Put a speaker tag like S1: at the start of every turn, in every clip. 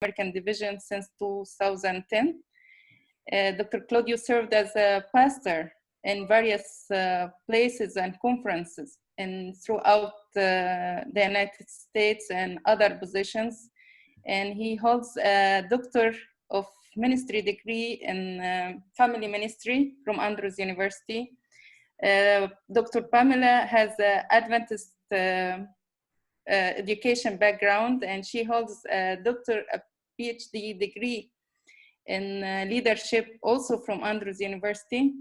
S1: American Division since 2010. Dr. Claudio served as a pastor in various places and conferences throughout the United States and other positions. And he holds a Doctor of Ministry degree in Family Ministry from Andrews University. Dr. Pamela has an Adventist education background, and she holds a PhD degree in leadership also from Andrews University.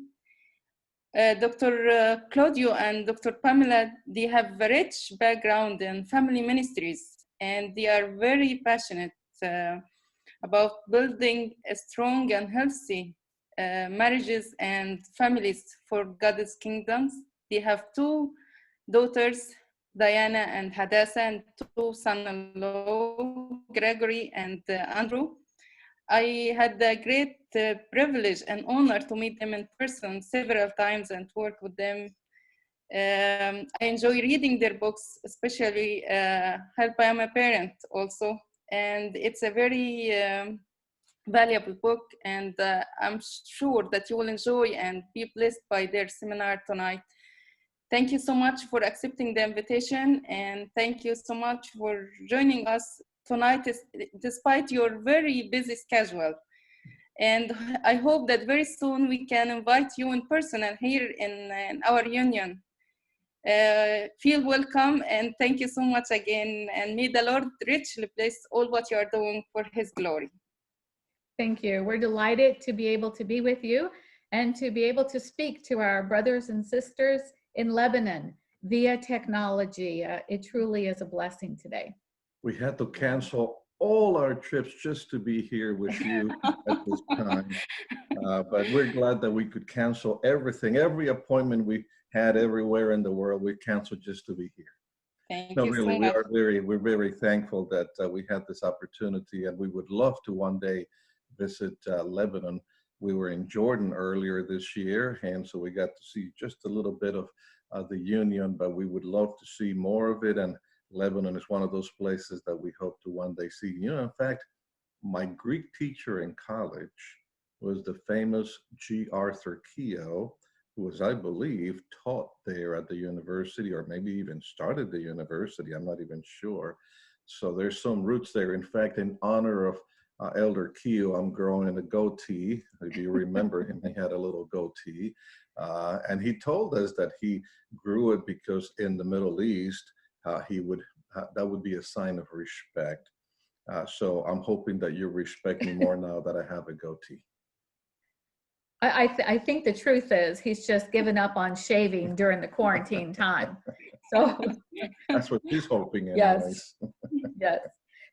S1: Dr. Claudio and Dr. Pamela, they have a rich background in family ministries, and they are very passionate about building a strong and healthy marriages and families for God's kingdoms. They have two daughters, Diana and Hadassah, and two sons-in-law, Gregory and Andrew. I had the great privilege and honor to meet them in person several times and work with them. I enjoy reading their books, especially Help I Am a Parent also. And it's a very valuable book, and I'm sure that you will enjoy and be blessed by their seminar tonight. Thank you so much for accepting the invitation, and thank you so much for joining us tonight despite your very busy schedule. And I hope that very soon we can invite you in person and here in our union. Feel welcome, and thank you so much again, and may the Lord richly bless all what you are doing for His glory.
S2: Thank you. We're delighted to be able to be with you and to be able to speak to our brothers and sisters in Lebanon via technology. It truly is a blessing today.
S3: We had to cancel all our trips just to be here with you at this time. But we're glad that we could cancel everything, every appointment we had everywhere in the world, we canceled just to be here.
S1: Thank you so much.
S3: We're very thankful that we had this opportunity, and we would love to one day visit Lebanon. We were in Jordan earlier this year, and so we got to see just a little bit of the union, but we would love to see more of it. And Lebanon is one of those places that we hope to one day see. You know, in fact, my Greek teacher in college was the famous G. Arthur Keogh, who was, I believe, taught there at the university, or maybe even started the university. I'm not even sure. So there's some roots there. In fact, in honor of Elder Keogh, I'm growing a goatee. If you remember him, he had a little goatee. And he told us that he grew it because in the Middle East, that would be a sign of respect. So I'm hoping that you respect me more now that I have a goatee.
S2: I think the truth is he's just given up on shaving during the quarantine time. So
S3: that's what he's hoping anyways.
S2: Yes. Yes.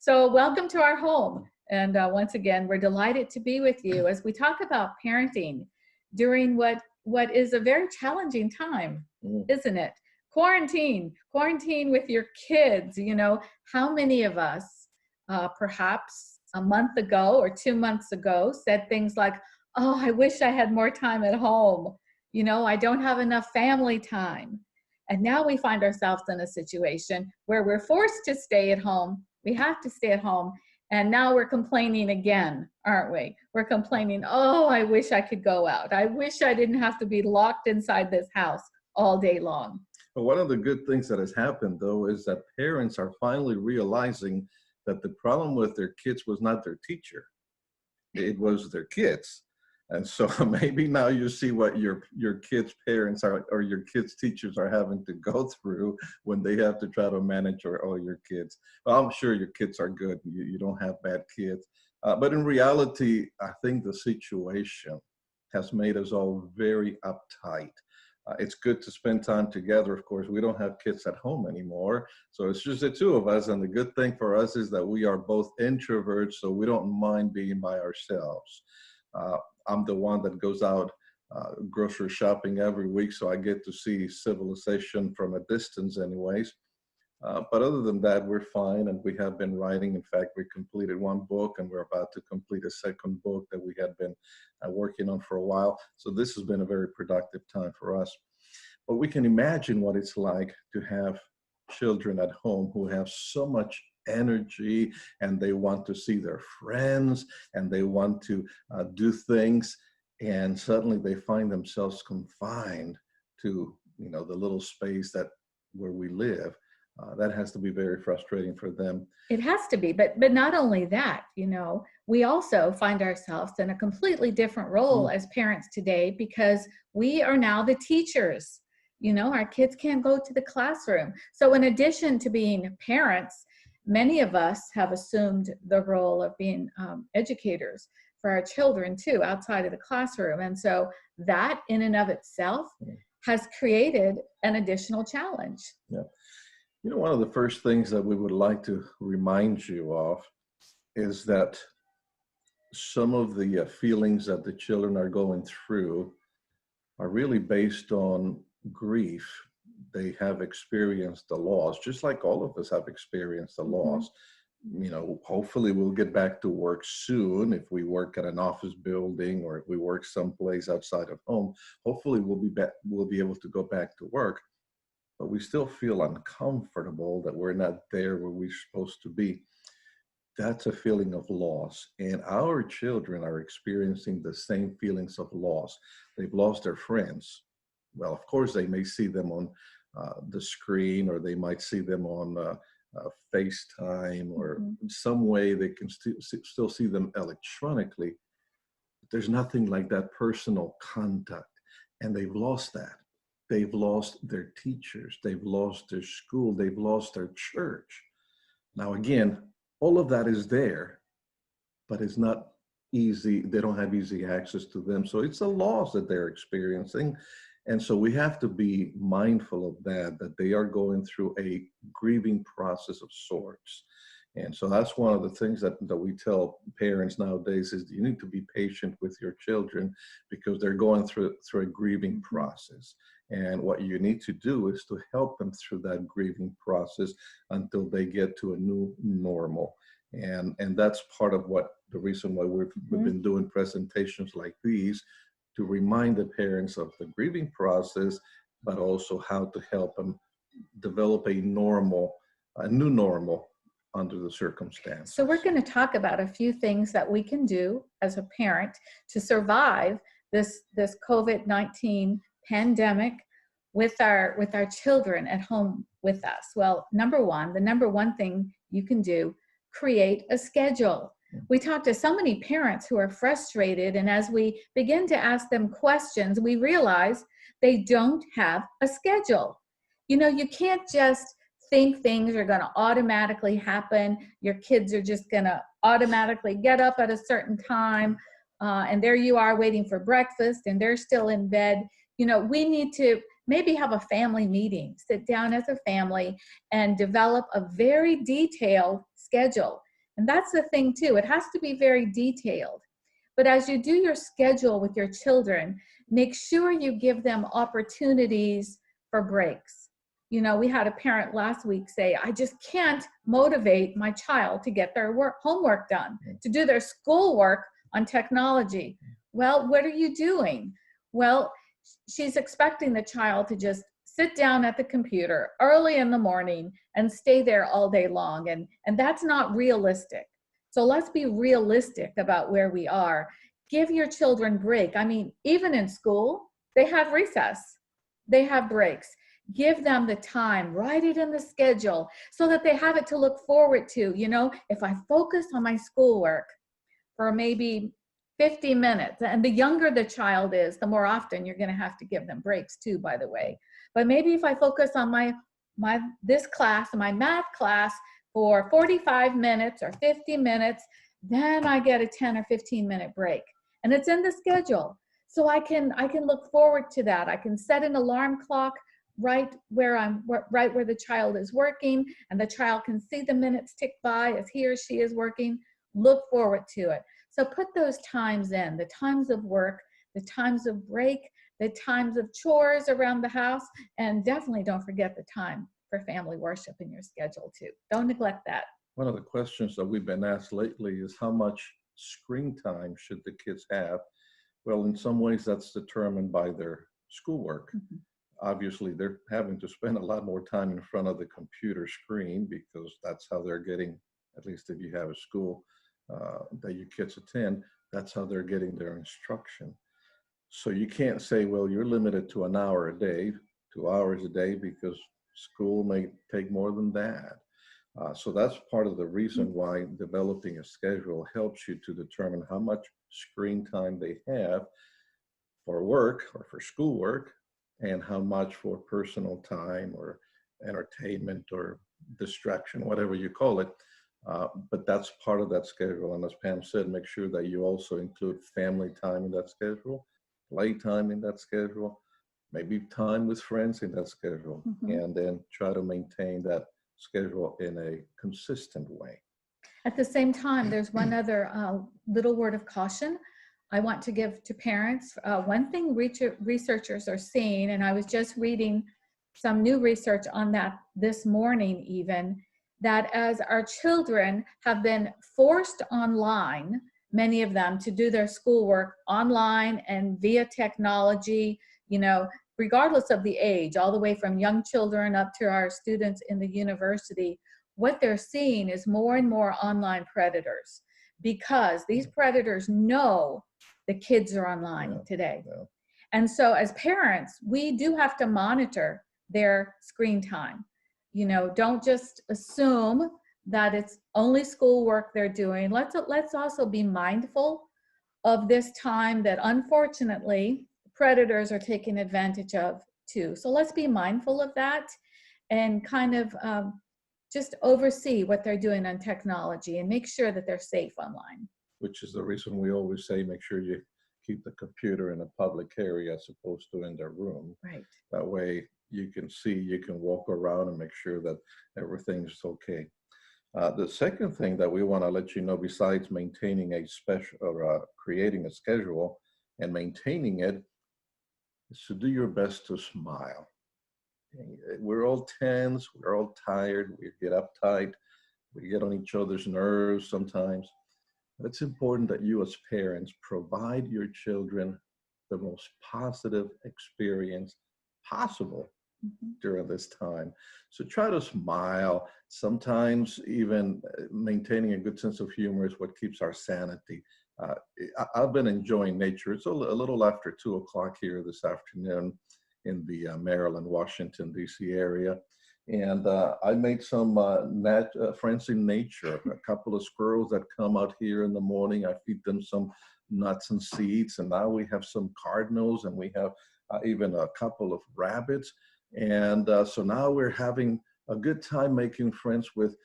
S2: So welcome to our home. And once again, we're delighted to be with you as we talk about parenting during what is a very challenging time, isn't it? Quarantine with your kids. You know, how many of us perhaps a month ago or 2 months ago said things like, oh, I wish I had more time at home. You know, I don't have enough family time. And now we find ourselves in a situation where we're forced to stay at home. We have to stay at home. And now we're complaining again, aren't we? We're complaining, oh, I wish I could go out. I wish I didn't have to be locked inside this house all day long.
S3: But one of the good things that has happened, though, is that parents are finally realizing that the problem with their kids was not their teacher. It was their kids. And so maybe now you see what your kids' parents are, or your kids' teachers are having to go through when they have to try to manage all your kids. Well, I'm sure your kids are good. You don't have bad kids. But in reality, I think the situation has made us all very uptight. It's good to spend time together. Of course, we don't have kids at home anymore. So it's just the two of us. And the good thing for us is that we are both introverts, so we don't mind being by ourselves. I'm the one that goes out grocery shopping every week, so I get to see civilization from a distance anyways. But other than that, we're fine, and we have been writing. In fact, we completed one book, and we're about to complete a second book that we had been working on for a while. So this has been a very productive time for us. But we can imagine what it's like to have children at home who have so much energy, and they want to see their friends, and they want to do things, and suddenly they find themselves confined to, you know, the little space that where we live. That has to be very frustrating for them.
S2: It has to be, but not only that, you know, we also find ourselves in a completely different role as parents today, because we are now the teachers. You know, our kids can't go to the classroom. So in addition to being parents, many of us have assumed the role of being educators for our children too, outside of the classroom. And so that in and of itself has created an additional challenge.
S3: Yeah. You know, one of the first things that we would like to remind you of is that some of the feelings that the children are going through are really based on grief. They have experienced the loss, just like all of us have experienced the loss. You know, hopefully we'll get back to work soon. If we work at an office building, or if we work someplace outside of home, hopefully we'll be able to go back to work. But we still feel uncomfortable that we're not there where we're supposed to be. That's a feeling of loss. And our children are experiencing the same feelings of loss. They've lost their friends. Well, of course, they may see them on the screen, or they might see them on FaceTime, or some way they can still see them electronically. But there's nothing like that personal contact. And they've lost that. They've lost their teachers, they've lost their school, they've lost their church. Now, again, all of that is there, but it's not easy. They don't have easy access to them. So it's a loss that they're experiencing. And so we have to be mindful of that they are going through a grieving process of sorts. And so that's one of the things that we tell parents nowadays is you need to be patient with your children, because they're going through a grieving process. And what you need to do is to help them through that grieving process until they get to a new normal. And that's part of the reason why we've been doing presentations like these, to remind the parents of the grieving process, but also how to help them develop a new normal under the circumstances.
S2: So we're going to talk about a few things that we can do as a parent to survive this COVID-19 pandemic with our children at home with us. Well, the number one thing you can do, create a schedule. We talk to so many parents who are frustrated, and as we begin to ask them questions, we realize they don't have a schedule. You know, you can't just think things are going to automatically happen. Your kids are just going to automatically get up at a certain time, and there you are waiting for breakfast, and they're still in bed. You know, we need to maybe have a family meeting, sit down as a family and develop a very detailed schedule. And that's the thing too, it has to be very detailed. But as you do your schedule with your children, make sure you give them opportunities for breaks. You know, we had a parent last week say, I just can't motivate my child to get their homework done, to do their schoolwork on technology. Well, what are you doing? Well, she's expecting the child to just sit down at the computer early in the morning and stay there all day long. And that's not realistic. So let's be realistic about where we are. Give your children break. I mean, even in school, they have recess, they have breaks. Give them the time, write it in the schedule so that they have it to look forward to. You know, if I focus on my schoolwork for maybe 50 minutes, and the younger the child is, the more often you're going to have to give them breaks too, by the way. But maybe if I focus on this class, my math class, for 45 minutes or 50 minutes, then I get a 10 or 15 minute break. And it's in the schedule. So I can look forward to that. I can set an alarm clock right where the child is working, and the child can see the minutes tick by as he or she is working. Look forward to it. So put those times in, the times of work, the times of break, the times of chores around the house, and definitely don't forget the time for family worship in your schedule too. Don't neglect that.
S3: One of the questions that we've been asked lately is how much screen time should the kids have? Well, in some ways that's determined by their schoolwork. obviously they're having to spend a lot more time in front of the computer screen because that's how they're getting, at least if you have a school that your kids attend, that's how they're getting their instruction. So you can't say, well, you're limited to an hour a day, 2 hours a day, because school may take more than that. So that's part of the reason why developing a schedule helps you to determine how much screen time they have for work or for schoolwork and how much for personal time or entertainment or distraction, whatever you call it. But that's part of that schedule. And as Pam said, make sure that you also include family time in that schedule, play time in that schedule, maybe time with friends in that schedule, and then try to maintain that schedule in a consistent way.
S2: At the same time, there's one other little word of caution I want to give to parents. One thing researchers are seeing, and I was just reading some new research on that this morning even, that as our children have been forced online, many of them, to do their schoolwork online and via technology, you know, regardless of the age, all the way from young children up to our students in the university, what they're seeing is more and more online predators, because these predators know the kids are online today. And so as parents, we do have to monitor their screen time. You know, don't just assume that it's only schoolwork they're doing. Let's also be mindful of this time that unfortunately predators are taking advantage of too. So let's be mindful of that and kind of just oversee what they're doing on technology and make sure that they're safe online.
S3: Which is the reason we always say, make sure you keep the computer in a public area as opposed to in their room.
S2: Right.
S3: That way you can see, you can walk around and make sure that everything's okay. The second thing that we want to let you know, besides maintaining a special or creating a schedule and maintaining it, is to do your best to smile. We're all tense, we're all tired, we get uptight, we get on each other's nerves sometimes. But it's important that you as parents provide your children the most positive experience possible during this time. So try to smile. Sometimes even maintaining a good sense of humor is what keeps our sanity. I've been enjoying nature. It's a little after 2 o'clock here this afternoon in the Maryland, Washington, D.C. area. And I made some friends in nature, a couple of squirrels that come out here in the morning. I feed them some nuts and seeds. And now we have some cardinals and we have even a couple of rabbits. And so now we're having a good time making friends with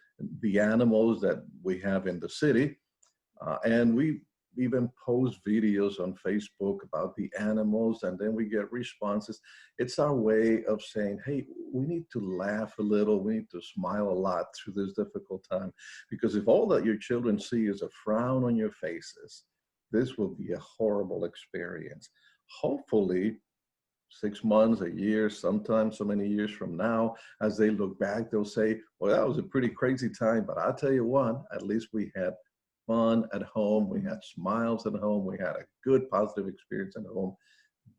S3: the animals that we have in the city. And we even post videos on Facebook about the animals, and then we get responses. It's our way of saying, hey, we need to laugh a little, we need to smile a lot through this difficult time. Because if all that your children see is a frown on your faces, this will be a horrible experience. Hopefully, 6 months, a year, sometimes so many years from now, as they look back, they'll say, well, that was a pretty crazy time, but I'll tell you what, at least we had fun at home, we had smiles at home, we had a good positive experience at home.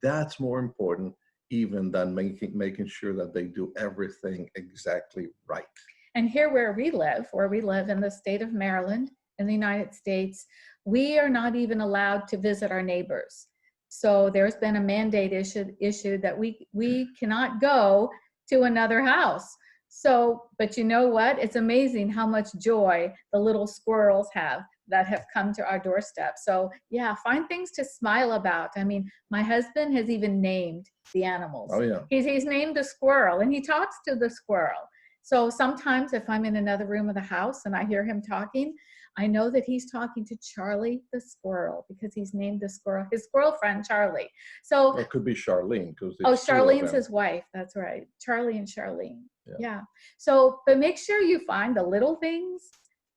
S3: That's more important even than making sure that they do everything exactly right.
S2: And here where we live in the state of Maryland in the United States, we are not even allowed to visit our neighbors. So there's been a mandate issued that we cannot go to another house. So, but you know what? It's amazing how much joy the little squirrels have that have come to our doorstep. So yeah, find things to smile about. I mean, my husband has even named the animals.
S3: Oh yeah.
S2: He's named a squirrel and he talks to the squirrel. So sometimes if I'm in another room of the house and I hear him talking, I know that he's talking to Charlie the squirrel because he's named the squirrel, his squirrel friend, Charlie. So
S3: well, it could be Charlene.
S2: Charlene's his wife. That's right. Charlie and Charlene. Yeah. So, but make sure you find the little things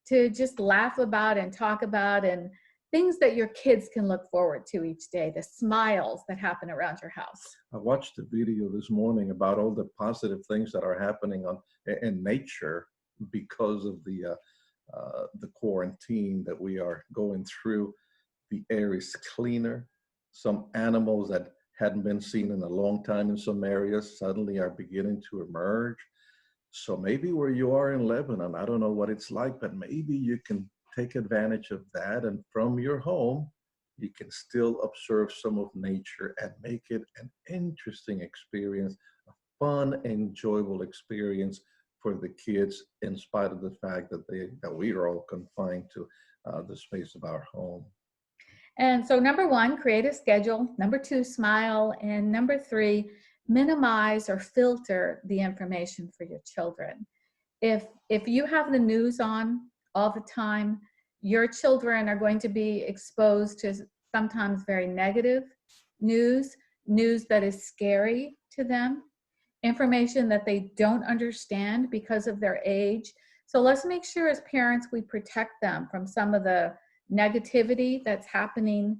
S2: to just laugh about and talk about, and things that your kids can look forward to each day, the smiles that happen around your house.
S3: I watched a video this morning about all the positive things that are happening in nature because of the quarantine that we are going through. The air is cleaner. Some animals that hadn't been seen in a long time in some areas suddenly are beginning to emerge. So maybe where you are in Lebanon, I don't know what it's like, but maybe you can take advantage of that. And from your home, you can still observe some of nature and make it an interesting experience, a fun, enjoyable experience for the kids, in spite of the fact that we are all confined to the space of our home.
S2: And so number 1, create a schedule. Number 2, smile. And number 3, minimize or filter the information for your children. If you have the news on all the time, your children are going to be exposed to sometimes very negative news that is scary to them, information that they don't understand because of their age. So let's make sure as parents we protect them from some of the negativity that's happening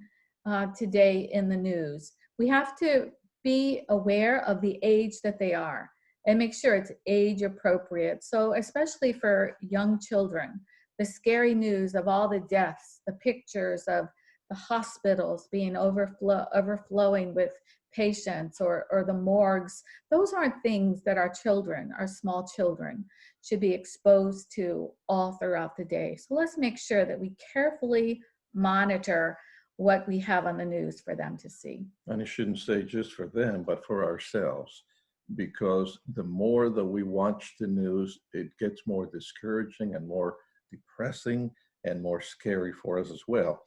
S2: today in the news. We have to be aware of the age that they are and make sure it's age appropriate. So especially for young children, the scary news of all the deaths, the pictures of the hospitals being overflowing with patients, or the morgues, those aren't things that our children, our small children, should be exposed to all throughout the day. So let's make sure that we carefully monitor what we have on the news for them to see.
S3: And I shouldn't say just for them, but for ourselves, because the more that we watch the news, it gets more discouraging and more depressing and more scary for us as well.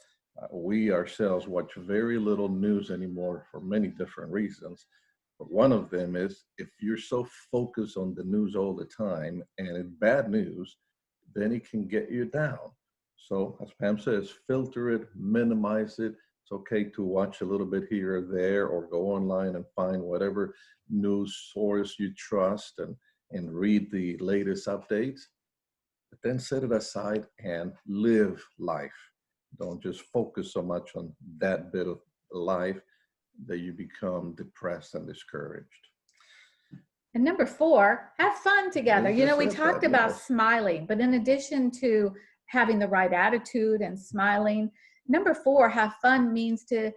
S3: We ourselves watch very little news anymore for many different reasons. But one of them is, if you're so focused on the news all the time and it's bad news, then it can get you down. So as Pam says, filter it, minimize it. It's okay to watch a little bit here or there, or go online and find whatever news source you trust and read the latest updates. But then set it aside and live life. Don't just focus so much on that bit of life that you become depressed and discouraged.
S2: And number 4, have fun together. You know, we talked about smiling, but in addition to having the right attitude and smiling, number 4, have fun means to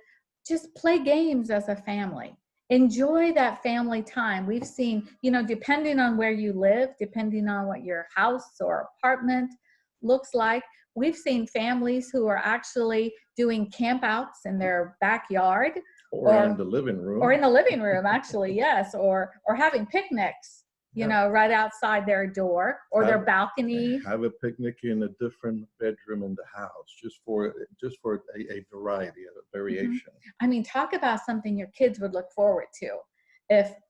S2: just play games as a family. Enjoy that family time. We've seen, you know, depending on where you live, depending on what your house or apartment looks like, we've seen families who are actually doing campouts in their backyard.
S3: Or in the living room.
S2: Or in the living room, actually, yes. Or having picnics, you know, right outside their door or their balcony.
S3: Have a picnic in a different bedroom in the house, just for a variety, a variation.
S2: Mm-hmm. I mean, talk about something your kids would look forward to.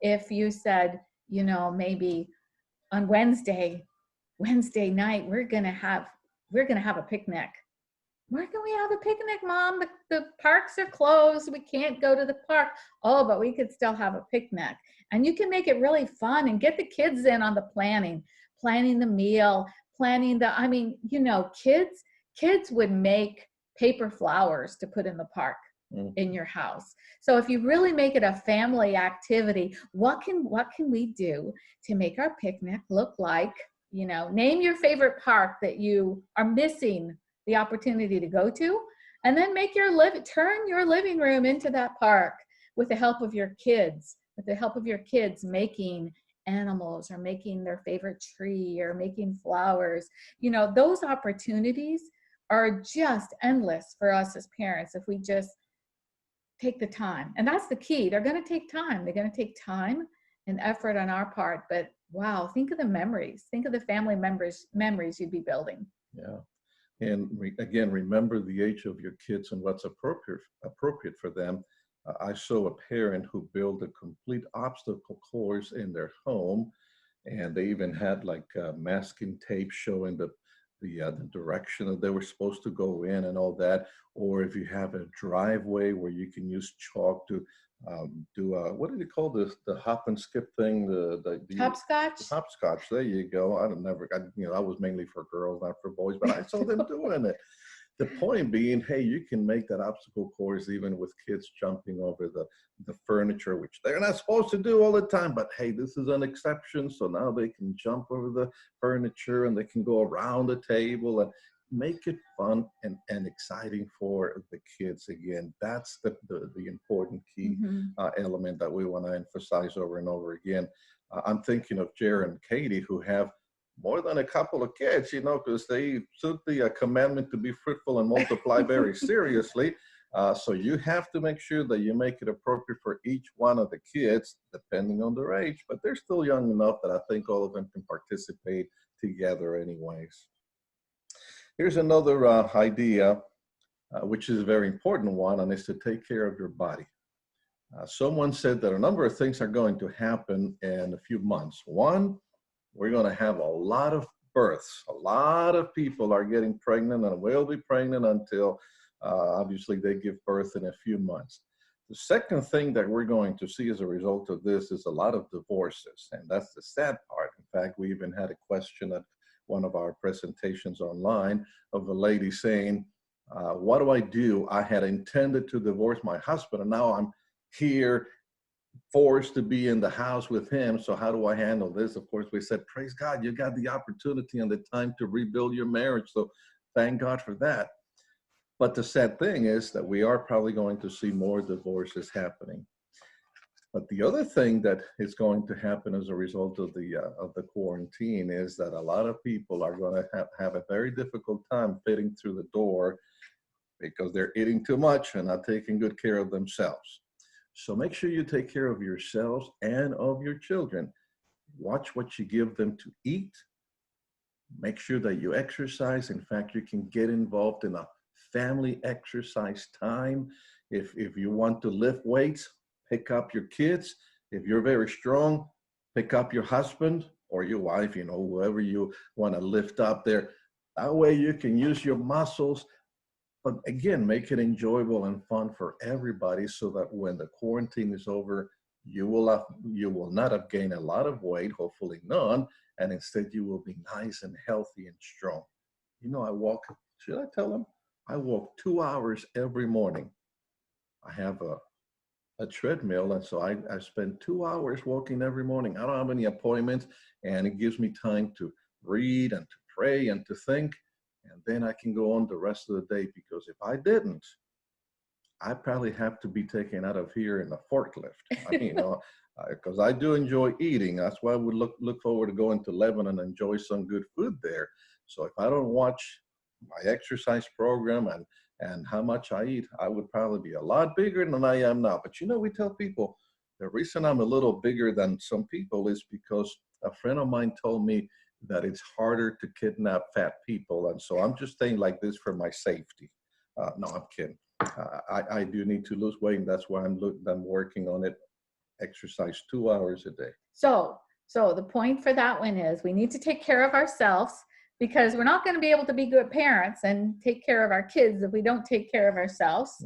S2: If you said, you know, maybe on Wednesday night, we're gonna have a picnic. Where can we have a picnic, Mom? The parks are closed. We can't go to the park. Oh, but we could still have a picnic. And you can make it really fun and get the kids in on the planning the meal, I mean, you know, kids would make paper flowers to put in the park in your house. So if you really make it a family activity, what can we do to make our picnic look like, you know, name your favorite park that you are missing the opportunity to go to, and then turn your living room into that park with the help of your kids, making animals or making their favorite tree or making flowers. You know, those opportunities are just endless for us as parents if we just take the time. And that's the key. They're going to take time. They're going to take time and effort on our part. But wow, think of the memories. Think of the family memories you'd be building.
S3: Yeah. And again, remember the age of your kids and what's appropriate for them. I saw a parent who built a complete obstacle course in their home, and they even had like masking tape showing the direction that they were supposed to go in and all that. Or if you have a driveway where you can use chalk to do what do you call this? The hop and skip thing, the
S2: hopscotch.
S3: Hopscotch. There you go. I was mainly for girls, not for boys, but I saw them doing it. The point being, hey, you can make that obstacle course even with kids jumping over the furniture, which they're not supposed to do all the time. But hey, this is an exception, so now they can jump over the furniture and they can go around the table, and make it fun and exciting for the kids. Again, that's the important key element that we want to emphasize over and over again. I'm thinking of Jared and Katie, who have more than a couple of kids, you know, because they took the commandment to be fruitful and multiply very seriously. So you have to make sure that you make it appropriate for each one of the kids, depending on their age, but they're still young enough that I think all of them can participate together anyways. Here's another idea, which is a very important one, and is to take care of your body. Someone said that a number of things are going to happen in a few months. One, we're going to have a lot of births. A lot of people are getting pregnant and will be pregnant until obviously they give birth in a few months. The second thing that we're going to see as a result of this is a lot of divorces, and that's the sad part. In fact, we even had a question at one of our presentations online of a lady saying, what do I do? I had intended to divorce my husband, and now I'm here forced to be in the house with him. So how do I handle this? Of course, we said, praise God, you got the opportunity and the time to rebuild your marriage. So thank God for that. But the sad thing is that we are probably going to see more divorces happening. But the other thing that is going to happen as a result of the quarantine is that a lot of people are going to have a very difficult time fitting through the door because they're eating too much and not taking good care of themselves. So make sure you take care of yourselves and of your children. Watch what you give them to eat. Make sure that you exercise. In fact, you can get involved in a family exercise time. If you want to lift weights, pick up your kids. If you're very strong, pick up your husband or your wife, you know, whoever you want to lift up there. That way you can use your muscles. But again, make it enjoyable and fun for everybody so that when the quarantine is over, you will not have gained a lot of weight, hopefully none, and instead you will be nice and healthy and strong. You know, I walk, should I tell them? I walk 2 hours every morning. I have a treadmill, and so I spend 2 hours walking every morning. I don't have any appointments, and it gives me time to read and to pray and to think. And then I can go on the rest of the day, because if I didn't, I probably have to be taken out of here in a forklift. You know, because I do enjoy eating. That's why I would look forward to going to Lebanon and enjoy some good food there. So if I don't watch my exercise program and how much I eat, I would probably be a lot bigger than I am now. But you know, we tell people the reason I'm a little bigger than some people is because a friend of mine told me that it's harder to kidnap fat people. And so I'm just staying like this for my safety. No, I'm kidding. I do need to lose weight, and that's why I'm working on it. Exercise 2 hours a day.
S2: So the point for that one is we need to take care of ourselves, because we're not going to be able to be good parents and take care of our kids if we don't take care of ourselves,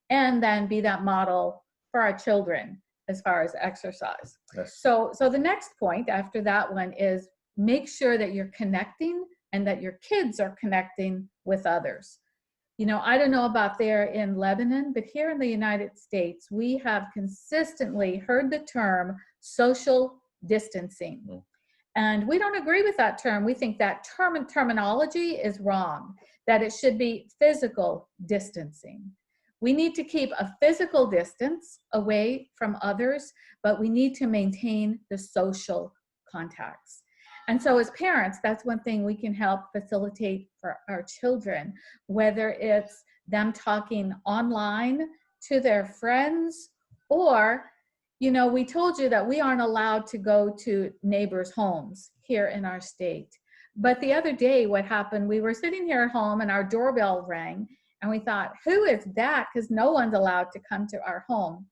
S2: and then be that model for our children as far as exercise.
S3: Yes.
S2: So the next point after that one is make sure that you're connecting and that your kids are connecting with others. You know, I don't know about there in Lebanon, but here in the United States, we have consistently heard the term social distancing. And we don't agree with that term. We think that terminology is wrong, that it should be physical distancing. We need to keep a physical distance away from others, but we need to maintain the social contacts. And so as parents, that's one thing we can help facilitate for our children, whether it's them talking online to their friends, or, you know, we told you that we aren't allowed to go to neighbors' homes here in our state. But the other day, what happened, we were sitting here at home and our doorbell rang, and we thought, who is that? Because no one's allowed to come to our home.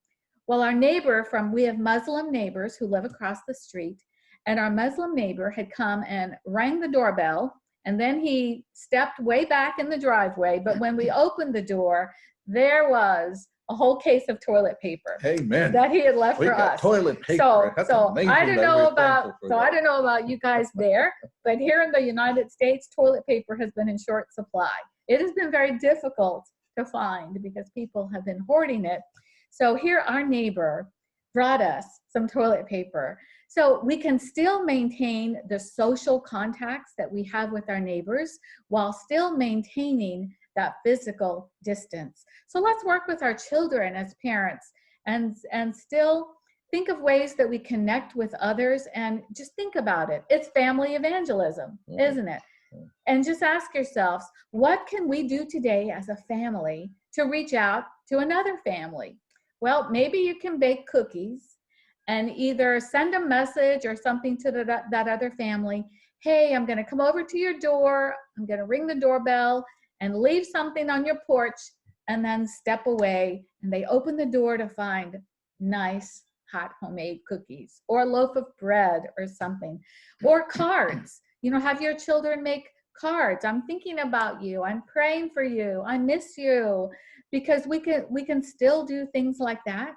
S2: Well, our neighbor we have Muslim neighbors who live across the street, and our Muslim neighbor had come and rang the doorbell, and then he stepped way back in the driveway. But when we opened the door, there was a whole case of toilet paper.
S3: Amen.
S2: That he had left for us.
S3: Toilet paper.
S2: So I don't know about you guys there, but here in the United States, toilet paper has been in short supply. It has been very difficult to find because people have been hoarding it. So here our neighbor brought us some toilet paper. So we can still maintain the social contacts that we have with our neighbors while still maintaining that physical distance. So let's work with our children as parents and still think of ways that we connect with others, and just think about it. It's family evangelism, isn't it? And just ask yourselves, what can we do today as a family to reach out to another family? Well, maybe you can bake cookies and either send a message or something to that other family. Hey, I'm going to come over to your door. I'm going to ring the doorbell and leave something on your porch, and then step away. And they open the door to find nice, hot homemade cookies or a loaf of bread or something, or cards. You know, have your children make cards. I'm thinking about you. I'm praying for you. I miss you. Because we can still do things like that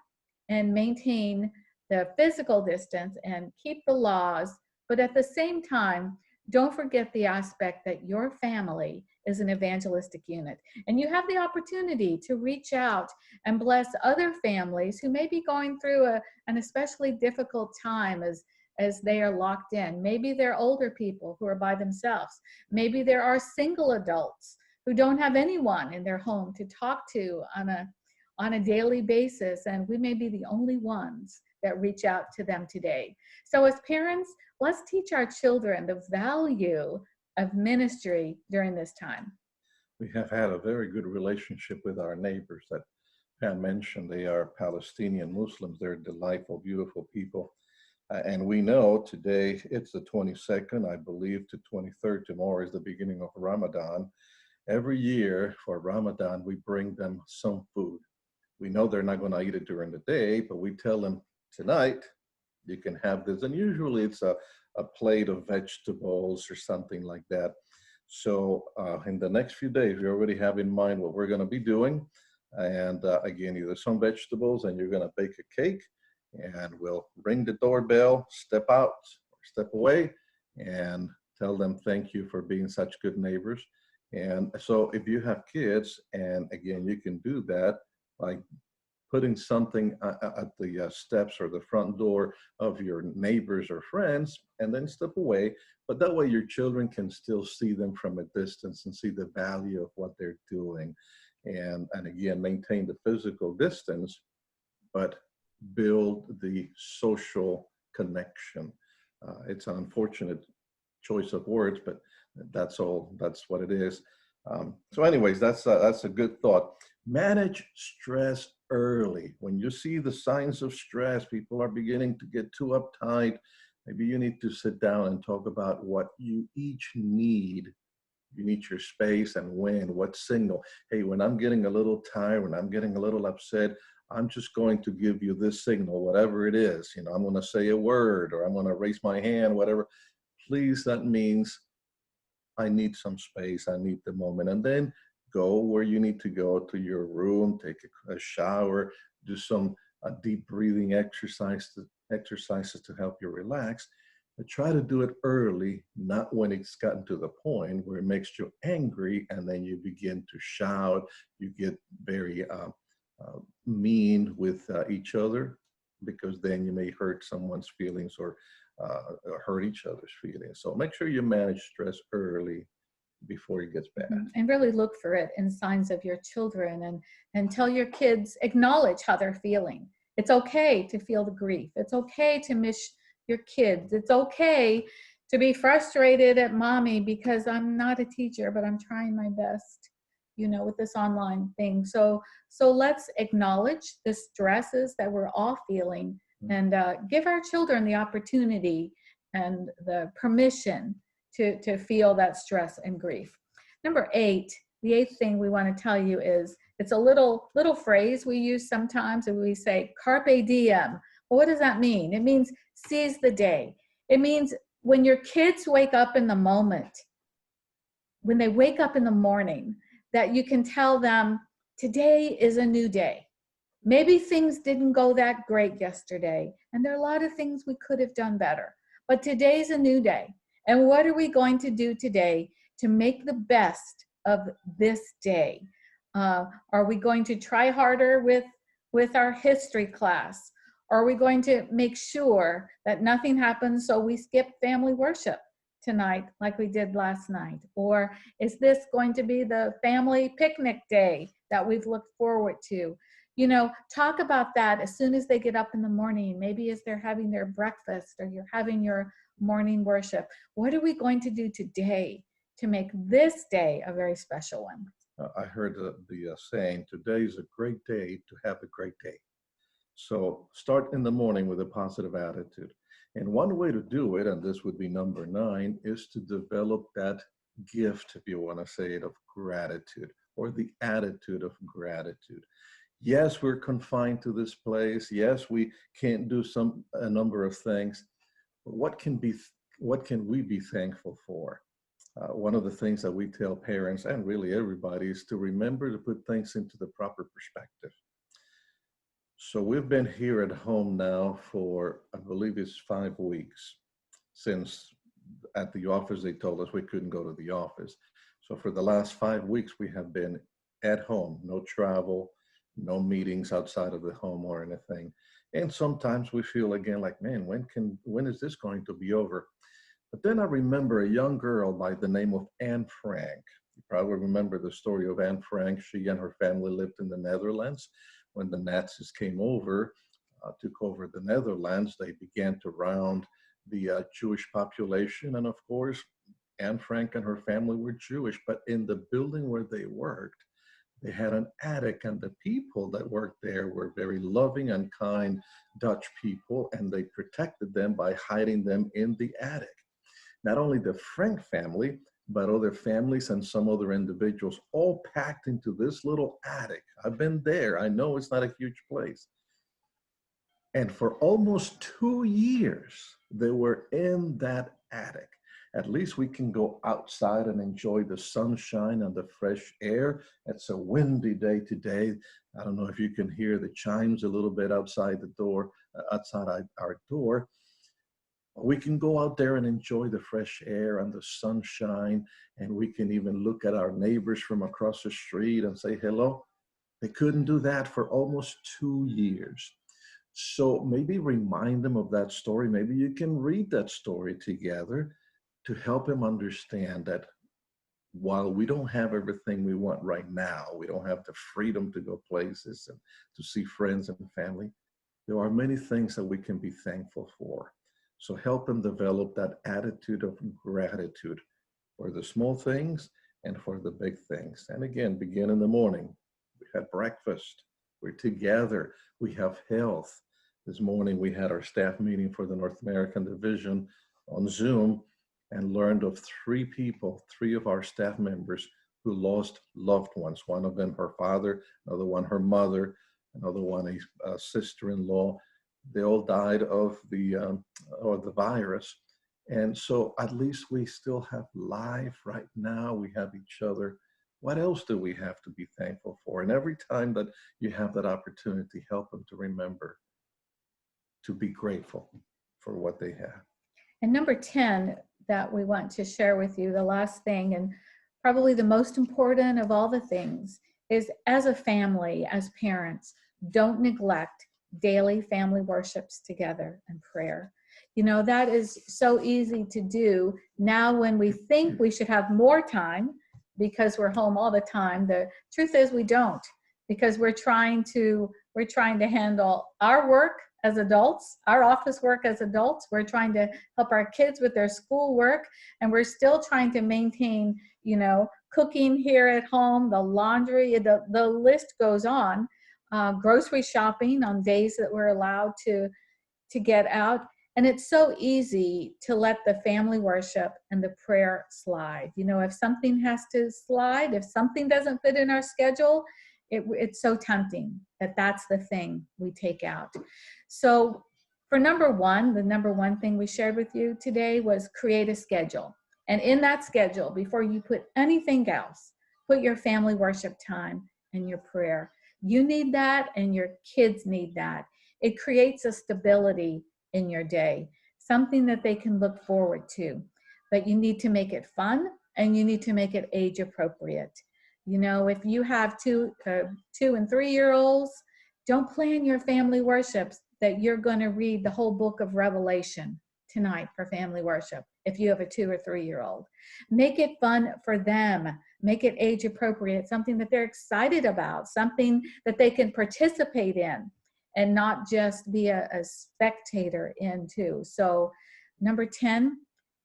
S2: and maintain the physical distance and keep the laws. But at the same time, don't forget the aspect that your family is an evangelistic unit. And you have the opportunity to reach out and bless other families who may be going through an especially difficult time as they are locked in. Maybe they're older people who are by themselves. Maybe there are single adults who don't have anyone in their home to talk to on a daily basis, and we may be the only ones that reach out to them today. So as parents, let's teach our children the value of ministry during this time.
S3: We have had a very good relationship with our neighbors that Pam mentioned. They are Palestinian Muslims. They're delightful, beautiful people. And we know today it's the 22nd, I believe, to 23rd. Tomorrow is the beginning of Ramadan. Every year for Ramadan, we bring them some food. We know they're not going to eat it during the day, but we tell them tonight, you can have this. And usually it's a plate of vegetables or something like that. So in the next few days, we already have in mind what we're going to be doing. And again, either some vegetables, and you're going to bake a cake, and we'll ring the doorbell, step out, or step away, and tell them thank you for being such good neighbors. And so if you have kids, and again, you can do that by putting something at the steps or the front door of your neighbors or friends, and then step away. But that way your children can still see them from a distance and see the value of what they're doing. And again, maintain the physical distance, but build the social connection. It's an unfortunate choice of words, but that's what it is. So anyways, that's a good thought. Manage stress early. When you see the signs of stress, people are beginning to get too uptight. Maybe you need to sit down and talk about what you each need. You need your space, and when, what signal. Hey, when I'm getting a little tired, when I'm getting a little upset, I'm just going to give you this signal, whatever it is. You know, I'm going to say a word, or I'm going to raise my hand, whatever. Please, that means I need some space. I need the moment. And then go where you need to go, to your room, take a shower, do some deep breathing exercises to help you relax. But try to do it early, not when it's gotten to the point where it makes you angry, and then you begin to shout. You get very mean with each other, because then you may hurt someone's feelings or hurt each other's feelings. So make sure you manage stress early before it gets bad.
S2: And really look for it in signs of your children, and tell your kids, acknowledge how they're feeling. It's okay to feel the grief. It's okay to miss your kids. It's okay to be frustrated at mommy because I'm not a teacher, but I'm trying my best, you know, with this online thing. So let's acknowledge the stresses that we're all feeling, and give our children the opportunity and the permission to feel that stress and grief. Number 8, the 8th thing we want to tell you is, it's a little phrase we use sometimes, and we say carpe diem. Well, what does that mean? It means seize the day. It means when your kids wake up in the moment, when they wake up in the morning, that you can tell them, today is a new day. Maybe things didn't go that great yesterday, and there are a lot of things we could have done better, but today's a new day. And what are we going to do today to make the best of this day? Are we going to try harder with our history class? Or are we going to make sure that nothing happens so we skip family worship tonight like we did last night? Or is this going to be the family picnic day that we've looked forward to? You know, talk about that as soon as they get up in the morning, maybe as they're having their breakfast or you're having your morning worship. What are we going to do today to make this day a very special one?
S3: I heard the saying, today is a great day to have a great day. So start in the morning with a positive attitude. And one way to do it, and this would be number 9, is to develop that gift, if you want to say it, of gratitude, or the attitude of gratitude. Yes, we're confined to this place. Yes, we can't do a number of things. But what can we be thankful for? One of the things that we tell parents, and really everybody, is to remember to put things into the proper perspective. So we've been here at home now for, I believe it's 5 weeks, since at the office they told us we couldn't go to the office. So for the last 5 weeks, we have been at home, no travel, no meetings outside of the home or anything. And sometimes we feel again like, man, when is this going to be over? But then I remember a young girl by the name of Anne Frank. You probably remember the story of Anne Frank. She and her family lived in the Netherlands. When the Nazis came over, took over the Netherlands, they began to round the Jewish population. And of course, Anne Frank and her family were Jewish, but in the building where they worked, they had an attic, and the people that worked there were very loving and kind Dutch people, and they protected them by hiding them in the attic. Not only the Frank family, but other families and some other individuals all packed into this little attic. I've been there. I know it's not a huge place. And for almost 2 years, they were in that attic. At least we can go outside and enjoy the sunshine and the fresh air. It's a windy day today. I don't know if you can hear the chimes a little bit outside the door, outside our door. We can go out there and enjoy the fresh air and the sunshine, and we can even look at our neighbors from across the street and say hello. They couldn't do that for almost 2 years. So maybe remind them of that story. Maybe you can read that story together to help them understand that while we don't have everything we want right now, we don't have the freedom to go places and to see friends and family, there are many things that we can be thankful for. So help them develop that attitude of gratitude for the small things and for the big things. And again, begin in the morning. We had breakfast. We're together. We have health. This morning we had our staff meeting for the North American Division on Zoom, and learned of 3 people, 3 of our staff members who lost loved ones. One of them, her father, another one, her mother, another one, a sister-in-law. They all died of the virus. And so at least we still have life right now. We have each other. What else do we have to be thankful for? And every time that you have that opportunity, help them to remember to be grateful for what they have.
S2: And number 10 that we want to share with you, the last thing, and probably the most important of all the things, is as a family, as parents, don't neglect daily family worships together and prayer. You know, that is so easy to do now when we think we should have more time because we're home all the time. The truth is we don't, because we're trying to handle our work as adults, our office work as adults. We're trying to help our kids with their school work, and we're still trying to maintain, you know, cooking here at home, the laundry, the list goes on, grocery shopping on days that we're allowed to get out. And it's so easy to let the family worship and the prayer slide. You know, if something has to slide, if something doesn't fit in our schedule, it's so tempting that that's the thing we take out. So for number 1, the number 1 thing we shared with you today was create a schedule. And in that schedule, before you put anything else, put your family worship time and your prayer. You need that, and your kids need that. It creates a stability in your day, something that they can look forward to. But you need to make it fun, and you need to make it age appropriate. You know, if you have 2 and 3-year-olds, don't plan your family worships that you're going to read the whole book of Revelation tonight for family worship if you have a 2 or 3-year-old. Make it fun for them. Make it age appropriate, something that they're excited about, something that they can participate in and not just be a spectator into. So number 10,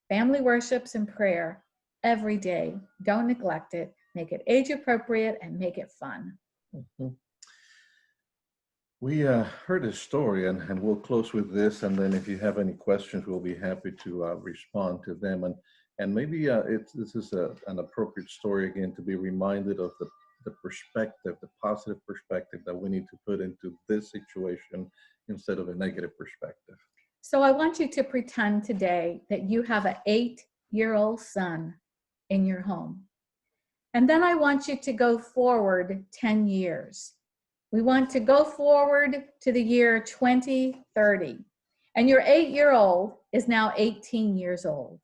S2: family worships and prayer every day. Don't neglect it. Make it age appropriate and make it fun.
S3: Mhm. We heard a story, and we'll close with this, and then if you have any questions, we'll be happy to respond to them. And maybe this is an appropriate story again to be reminded of the perspective, the positive perspective that we need to put into this situation instead of a negative perspective.
S2: So I want you to pretend today that you have an 8-year-old son in your home. And then I want you to go forward 10 years. We want to go forward to the year 2030. And your 8-year-old is now 18 years old.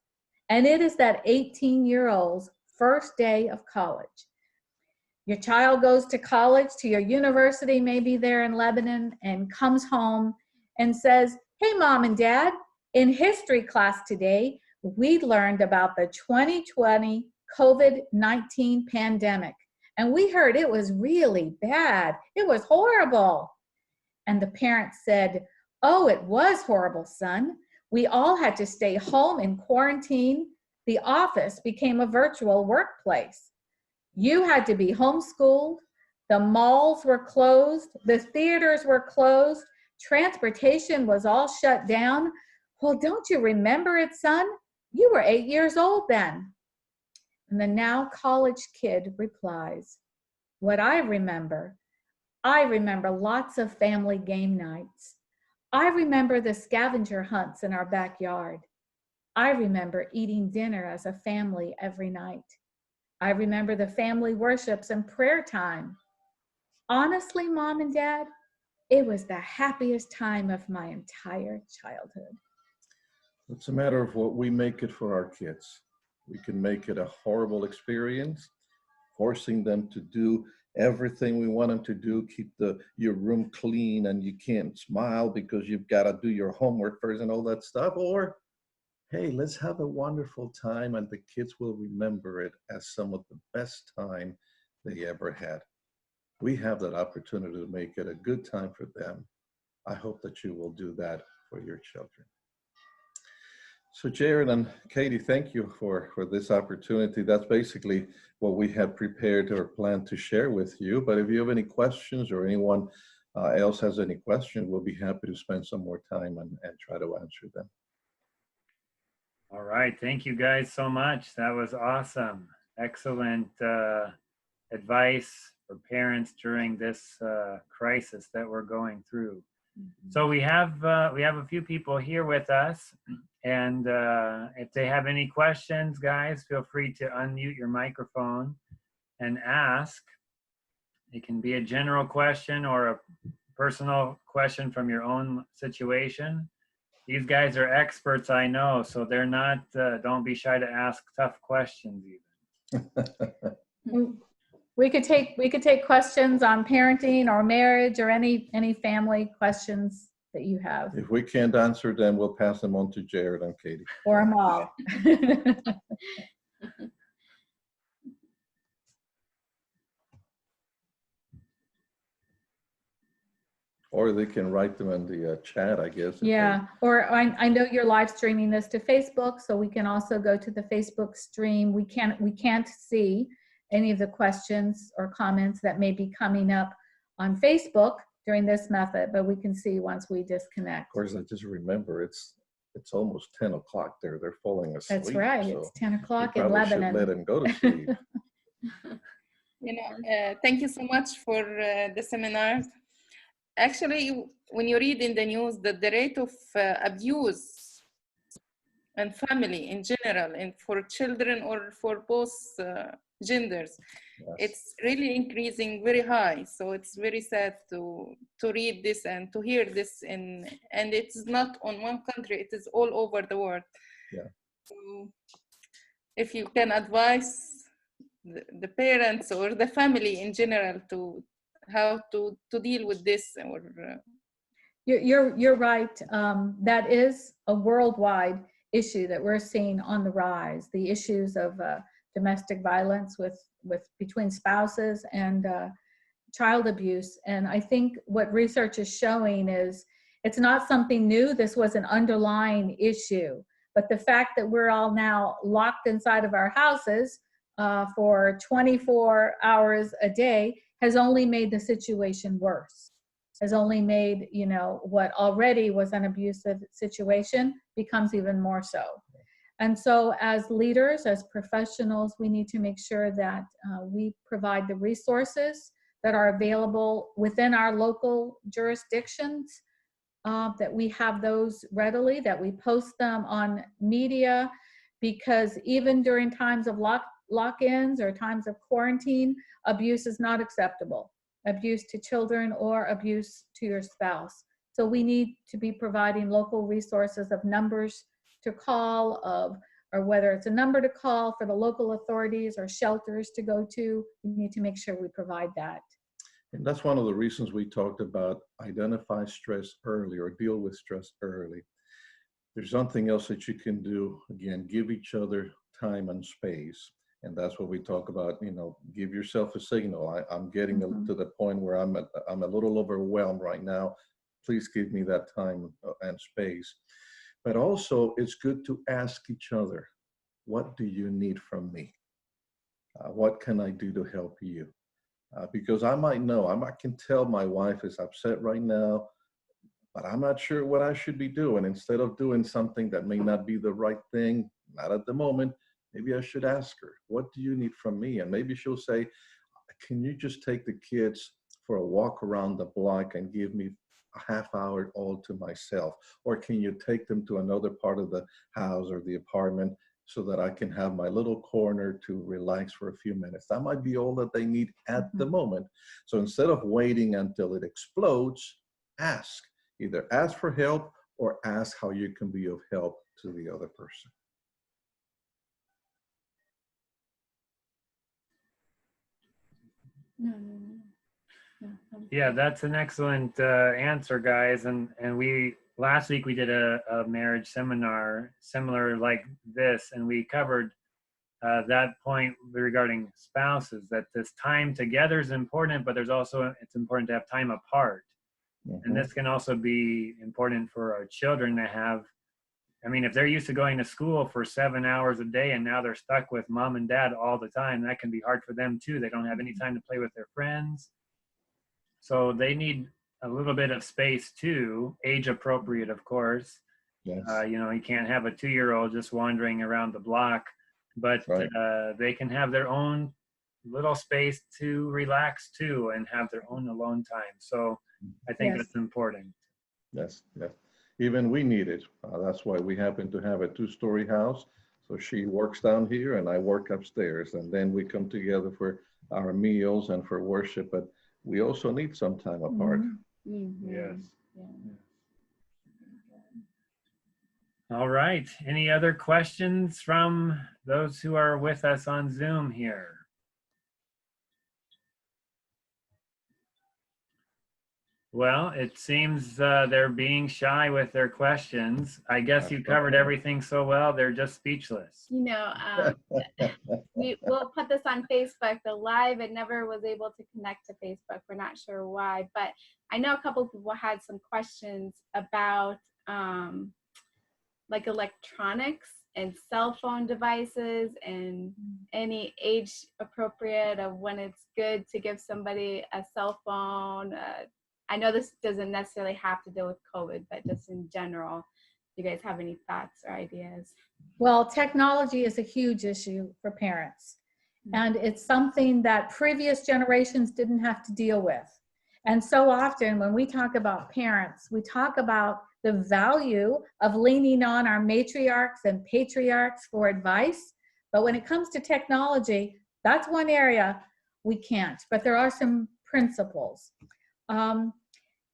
S2: And it is that 18-year-old's first day of college. Your child goes to college, to your university, maybe there in Lebanon, and comes home and says, "Hey, Mom and Dad, in history class today, we learned about the 2020 COVID-19 pandemic. And we heard it was really bad. It was horrible." And the parents said, "Oh, it was horrible, son. We all had to stay home in quarantine. The office became a virtual workplace. You had to be homeschooled. The malls were closed. The theaters were closed. Transportation was all shut down. Well, don't you remember it, son? You were 8 years old then." And the now college kid replies, "What I remember lots of family game nights. I remember the scavenger hunts in our backyard. I remember eating dinner as a family every night. I remember the family worships and prayer time. Honestly, Mom and Dad, it was the happiest time of my entire childhood."
S3: It's a matter of what we make it for our kids. We can make it a horrible experience, forcing them to do everything we want them to do, keep your room clean, and you can't smile because you've got to do your homework first and all that stuff. Or, hey, let's have a wonderful time, and the kids will remember it as some of the best time they ever had. We have that opportunity to make it a good time for them. I hope that you will do that for your children. So Jared and Katie, thank you for this opportunity. That's basically what we had prepared or planned to share with you. But if you have any questions or anyone else has any questions, we'll be happy to spend some more time and try to answer them.
S4: All right. Thank you guys so much. That was awesome. Excellent advice for parents during this crisis that we're going through. So we have a few people here with us, and if they have any questions, guys, feel free to unmute your microphone and ask. It can be a general question or a personal question from your own situation. These guys are experts, I know, so they're not. Don't be shy to ask tough questions even.
S2: We could take questions on parenting or marriage or any family questions that you have.
S3: If we can't answer them, we'll pass them on to Jared and Katie.
S2: Or them all.
S3: Or they can write them in the chat, I guess.
S2: Yeah, or I know you're live streaming this to Facebook, so we can also go to the Facebook stream. We can't see any of the questions or comments that may be coming up on Facebook during this method, but we can see once we disconnect.
S3: Of course, I just remember it's almost 10 o'clock there. They're falling asleep.
S2: That's right.
S3: So
S2: it's 10 o'clock in
S3: probably
S2: Lebanon.
S3: should let them go to sleep.
S1: Thank you so much for the seminar. Actually, when you read in the news that the rate of abuse and family in general, and for children or for both genders,
S3: Yes.
S1: it's really increasing very high. So it's very sad to read this and to hear this, and it's not on one country, it is all over the world.
S3: Yeah.
S1: So if you can advise the parents or the family in general to how to deal with this, or
S2: You're right. That is a worldwide issue that we're seeing on the rise. The issues of domestic violence with between spouses and child abuse. And I think what research is showing is it's not something new. This was an underlying issue. But the fact that we're all now locked inside of our houses for 24 hours a day has only made the situation worse. Has only made, you know, what already was an abusive situation becomes even more so. And so as leaders, as professionals, we need to make sure that we provide the resources that are available within our local jurisdictions, that we have those readily, that we post them on media, because even during times of lock-ins or times of quarantine, abuse is not acceptable. Abuse to children or abuse to your spouse. So we need to be providing local resources of numbers to call, or whether it's a number to call for the local authorities or shelters to go to. We need to make sure we provide that.
S3: And that's one of the reasons we talked about identify stress early or deal with stress early. There's something else that you can do. Again, give each other time and space. And that's what we talk about, you know, give yourself a signal. I'm getting to the point where I'm a little overwhelmed right now. Please give me that time and space. But also it's good to ask each other, what do you need from me? What can I do to help you? Because I might know, I can tell my wife is upset right now, but I'm not sure what I should be doing. Instead of doing something that may not be the right thing, not at the moment, maybe I should ask her, what do you need from me? And maybe she'll say, can you just take the kids for a walk around the block and give me a half hour all to myself? Or can you take them to another part of the house or the apartment so that I can have my little corner to relax for a few minutes? That might be all that they need at the moment. So instead of waiting until it explodes, ask. Either ask for help or ask how you can be of help to the other person.
S4: Yeah, that's an excellent answer, guys. And we last week we did a marriage seminar similar like this, and we covered that point regarding spouses, that this time together is important, but it's important to have time apart. And this can also be important for our children to have. I mean, if they're used to going to school for 7 hours a day and now they're stuck with mom and dad all the time, that can be hard for them too. They don't have any time to play with their friends. So they need a little bit of space too, age appropriate, of course.
S3: Yes.
S4: You know, you can't have a 2-year-old just wandering around the block, but
S3: Right.
S4: They can have their own little space to relax too and have their own alone time. So I think that's important.
S3: Yes, yes. Even we need it. That's why we happen to have a 2-story house. So she works down here and I work upstairs. And then we come together for our meals and for worship. But we also need some time apart.
S4: Yes. All right. Any other questions from those who are with us on Zoom here? Well, it seems they're being shy with their questions. I guess you covered everything so well, they're just speechless.
S5: You know, we'll put this on Facebook, the live. It never was able to connect to Facebook. We're not sure why, but I know a couple of people had some questions about like electronics and cell phone devices and any age appropriate of when it's good to give somebody a cell phone. I know this doesn't necessarily have to deal with COVID, but just in general, do you guys have any thoughts or ideas?
S2: Well, technology is a huge issue for parents. And it's something that previous generations didn't have to deal with. And so often when we talk about parents, we talk about the value of leaning on our matriarchs and patriarchs for advice. But when it comes to technology, that's one area we can't, but there are some principles.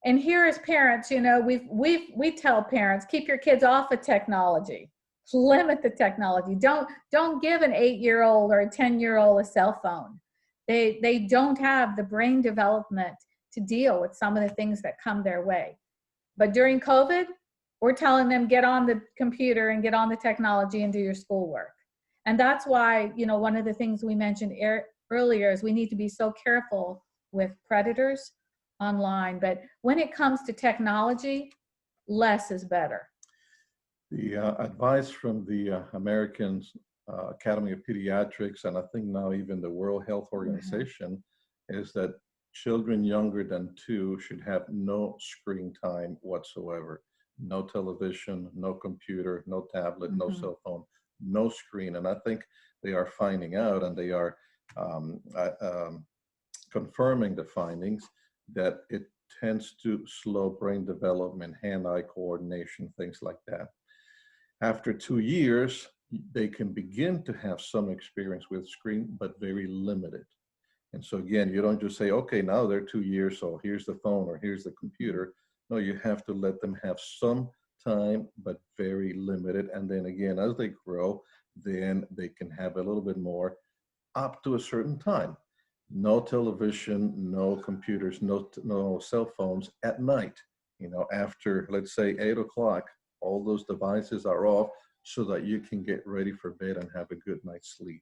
S2: And here as parents, you know, we tell parents, keep your kids off of technology, limit the technology. Don't give an 8-year-old or a 10-year-old a cell phone. They don't have the brain development to deal with some of the things that come their way. But during COVID, we're telling them get on the computer and get on the technology and do your schoolwork. And that's why, you know, one of the things we mentioned earlier is we need to be so careful with predators online. But when it comes to technology, less is better.
S3: The advice from the American Academy of Pediatrics, and I think now even the World Health Organization, is that children younger than 2 should have no screen time whatsoever. No television, no computer, no tablet, no cell phone, no screen. And I think they are finding out, and they are confirming the findings, that it tends to slow brain development, hand-eye coordination, things like that. After 2 years, they can begin to have some experience with screen, but very limited. And so again, you don't just say, okay, now they're 2 years, so here's the phone or here's the computer. No, you have to let them have some time, but very limited. And then again, as they grow, then they can have a little bit more up to a certain time. No television, no computers, no cell phones at night. You know, after, let's say, 8 o'clock, all those devices are off so that you can get ready for bed and have a good night's sleep.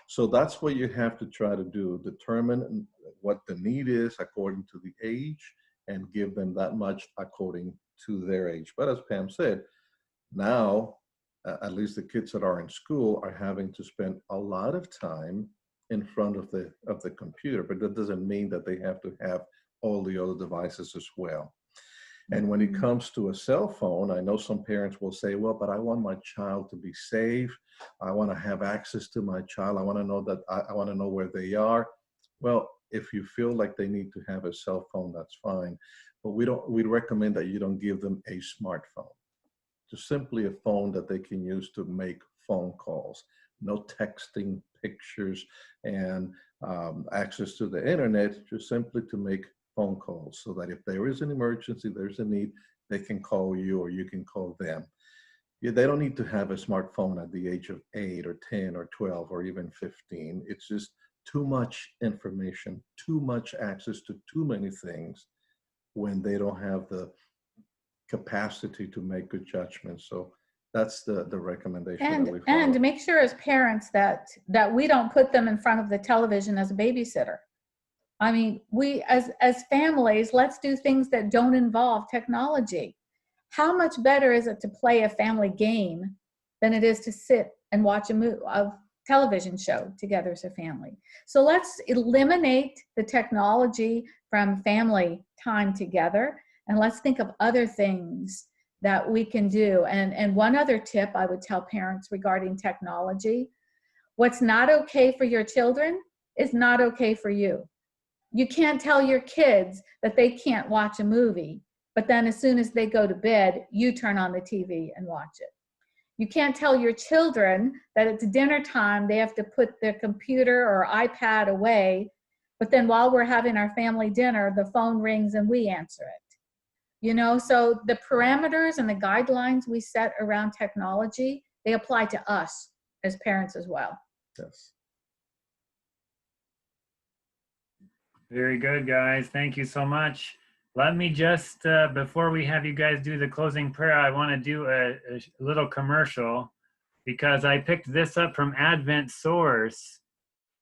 S3: So that's what you have to try to do, determine what the need is according to the age and give them that much according to their age. But as Pam said, now, at least the kids that are in school are having to spend a lot of time in front of the computer, but that doesn't mean that they have to have all the other devices as well. And when it comes to a cell phone, I know some parents will say, well, but I want my child to be safe. I want to have access to my child. I want to know that I want to know where they are. Well, if you feel like they need to have a cell phone, that's fine. But we recommend that you don't give them a smartphone. Just simply a phone that they can use to make phone calls. No texting, pictures, and access to the internet, just simply to make phone calls, so that if there is an emergency, there's a need, they can call you or you can call them. Yeah, they don't need to have a smartphone at the age of 8 or 10 or 12 or even 15. It's just too much information, too much access to too many things when they don't have the capacity to make good judgments. So that's the recommendation that we follow.
S2: And to make sure as parents that we don't put them in front of the television as a babysitter. I mean, we as families, let's do things that don't involve technology. How much better is it to play a family game than it is to sit and watch a television show together as a family? So let's eliminate the technology from family time together, and let's think of other things that we can do. And one other tip I would tell parents regarding technology: what's not okay for your children is not okay for you. You can't tell your kids that they can't watch a movie, but then as soon as they go to bed, you turn on the TV and watch it. You can't tell your children that it's dinner time, they have to put their computer or iPad away, but then while we're having our family dinner, the phone rings and we answer it. You know, so the parameters and the guidelines we set around technology, they apply to us as parents as well.
S3: Yes.
S4: Very good, guys. Thank you so much. Let me just, before we have you guys do the closing prayer, I want to do a little commercial, because I picked this up from Advent Source,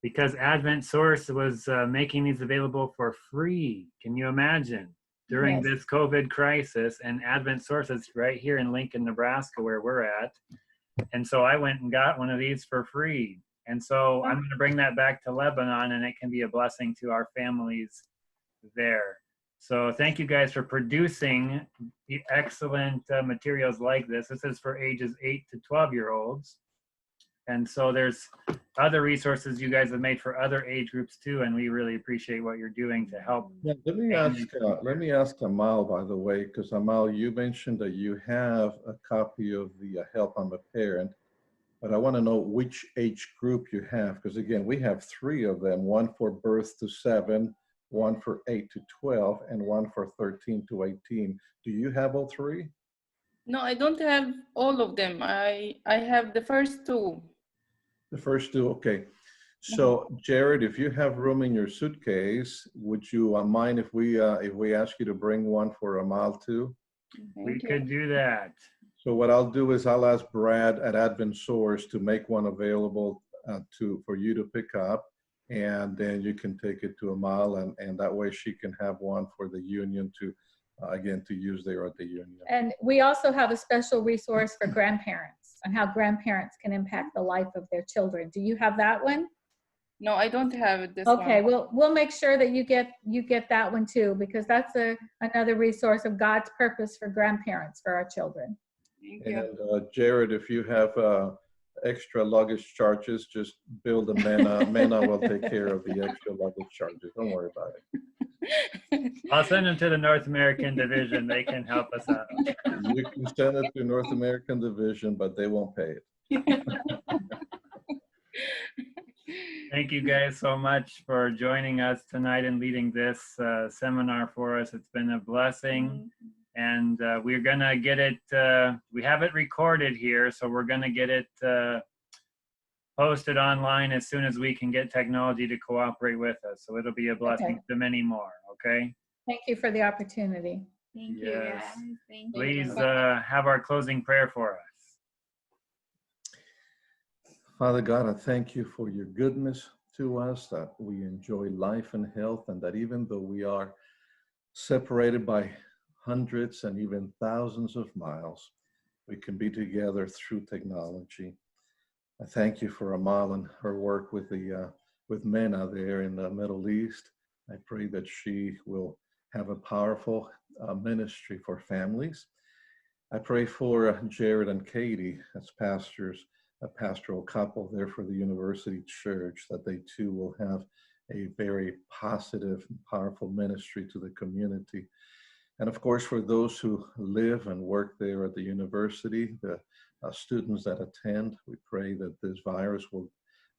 S4: because Advent Source was making these available for free. Can you imagine? During this COVID crisis, and Advent Source is right here in Lincoln, Nebraska, where we're at. And so I went and got one of these for free. And so I'm going to bring that back to Lebanon, and it can be a blessing to our families there. So thank you guys for producing the excellent materials like this. This is for ages 8 to 12-year-olds. And so there's other resources you guys have made for other age groups too, and we really appreciate what you're doing to help.
S3: Yeah, let me ask Amal, by the way, because Amal, you mentioned that you have a copy of the Help I'm a Parent, but I want to know which age group you have, because again, we have 3 of them: one for birth to 7, one for 8 to 12, and one for 13 to 18. Do you have all 3?
S1: No, I don't have all of them. I have the first 2.
S3: The first 2, okay. So Jared, if you have room in your suitcase, would you mind if we ask you to bring one for Amal too?
S4: We
S1: Thank you.
S4: could do that.
S3: So what I'll do is I'll ask Brad at Advent Source to make one available for you to pick up, and then you can take it to Amal, and that way she can have one for the union to, again, to use there at the union.
S2: And we also have a special resource for grandparents on how grandparents can impact the life of their children. Do you have that one?
S1: No, I don't have this
S2: Okay,
S1: one.
S2: we'll make sure that you get that one too, because that's another resource of God's purpose for grandparents for our children.
S1: Thank you.
S3: And Jared, if you have extra luggage charges, just bill the MENA. MENA will take care of the extra luggage charges. Don't worry about it.
S4: I'll send them to the North American division. They can help us out.
S3: You can send it to North American Division, but they won't pay it.
S4: Thank you guys so much for joining us tonight and leading this seminar for us. It's been a blessing. And we're going to get it, we have it recorded here, so we're going to get it posted online as soon as we can get technology to cooperate with us. So it'll be a blessing to many more, okay?
S2: Thank you for the opportunity.
S5: Thank you,
S4: Yes.
S5: guys. Thank
S4: Please
S5: you.
S4: have our closing prayer for us.
S3: Father God, I thank you for your goodness to us, that we enjoy life and health, and that even though we are separated by hundreds and even thousands of miles, we can be together through technology. I thank you for Amal and her work with MENA there in the Middle East. I pray that she will have a powerful ministry for families. I pray for Jared and Katie as pastors, a pastoral couple there for the University Church, that they too will have a very positive and powerful ministry to the community. And of course, for those who live and work there at the university, the students that attend, we pray that this virus will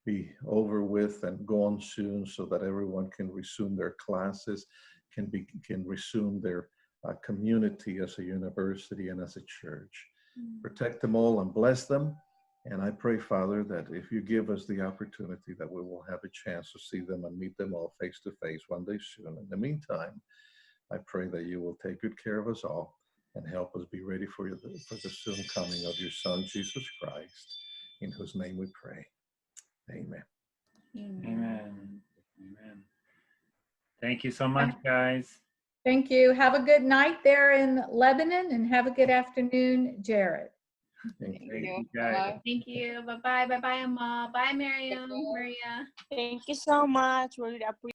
S3: be over with and gone soon, so that everyone can resume their classes, can resume their community as a university and as a church. Protect them all and bless them. And I pray, Father, that if you give us the opportunity, that we will have a chance to see them and meet them all face to face one day soon. In the meantime, I pray that you will take good care of us all and help us be ready for the soon coming of your Son, Jesus Christ, in whose name we pray. Amen.
S4: Amen. Amen. Thank you so much, guys.
S2: Thank you. Have a good night there in Lebanon, and have a good afternoon, Jared.
S3: Thank you.
S1: Thank you.
S4: guys.
S1: Bye.
S5: Thank you. Bye-bye. Bye-bye, Emma. Bye, Miriam. Maria.
S6: Thank you so much. Really appreciate